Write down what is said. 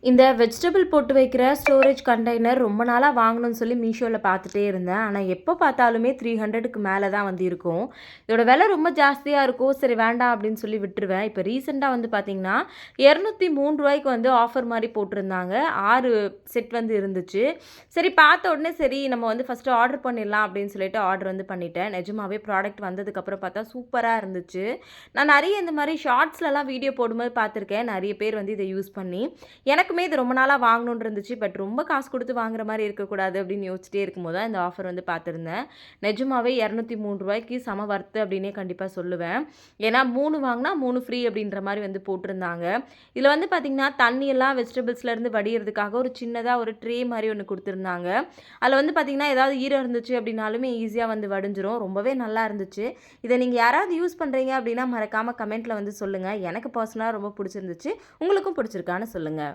இந்த வெஜிடபிள் போட்டு வைக்கிற ஸ்டோரேஜ் கண்டெய்னர் ரொம்ப நாளாக வாங்கணும்னு சொல்லி மீஷோவில் பார்த்துட்டே இருந்தேன். ஆனால் எப்போ பார்த்தாலுமே 300க்கு மேலே தான் வந்து இருக்கும். இதோட விலை ரொம்ப ஜாஸ்தியாக இருக்கும். சரி வேண்டாம் அப்படின்னு சொல்லி விட்டுருவேன். இப்போ ரீசெண்டாக வந்து பார்த்தீங்கன்னா ரூ. 203 வந்து ஆஃபர் மாதிரி போட்டிருந்தாங்க. 6 செட் வந்து இருந்துச்சு. சரி பார்த்த உடனே சரி நம்ம வந்து ஃபஸ்ட்டு ஆர்டர் பண்ணிடலாம் அப்படின்னு சொல்லிட்டு ஆர்டர் வந்து பண்ணிட்டேன். நிஜமாவே ப்ராடக்ட் வந்ததுக்கப்புறம் பார்த்தா சூப்பராக இருந்துச்சு. நான் நிறைய இந்த மாதிரி ஷார்ட்ஸ்லலாம் வீடியோ போடும்போது பார்த்துருக்கேன். நிறைய பேர் வந்து இதை யூஸ் பண்ணி எனக்குமே இது ரொம்ப நாளாக வாங்கணும்னு இருந்துச்சு. பட் ரொம்ப காசு கொடுத்து வாங்குற மாதிரி இருக்கக்கூடாது அப்படின்னு யோசிச்சிட்டே இருக்கும்போது தான் இந்த ஆஃபர் வந்து பார்த்துருந்தேன். நிஜமாவே ரூ. 203 செம வர்த்து அப்படின்னே கண்டிப்பாக சொல்லுவேன். ஏன்னா 3 வாங்கினா 3 ஃப்ரீ அப்படின்ற மாதிரி வந்து போட்டிருந்தாங்க. இதில் வந்து பார்த்திங்கன்னா தண்ணியெல்லாம் வெஜிடபிள்ஸ்லேருந்து வடிகிறதுக்காக ஒரு சின்னதாக ஒரு ட்ரே மாதிரி ஒன்று கொடுத்துருந்தாங்க. அதில் வந்து பார்த்திங்கன்னா ஏதாவது ஈரம் இருந்துச்சு அப்படின்னாலுமே ஈஸியாக வந்து வடிஞ்சிரும். ரொம்பவே நல்லா இருந்துச்சு. இதை நீங்கள் யாராவது யூஸ் பண்ணுறீங்க அப்படின்னா மறக்காமல் கமெண்ட்டில் வந்து சொல்லுங்கள். எனக்கு பர்சனலாக ரொம்ப பிடிச்சிருந்துச்சு. உங்களுக்கும் பிடிச்சிருக்கான்னு சொல்லுங்கள்.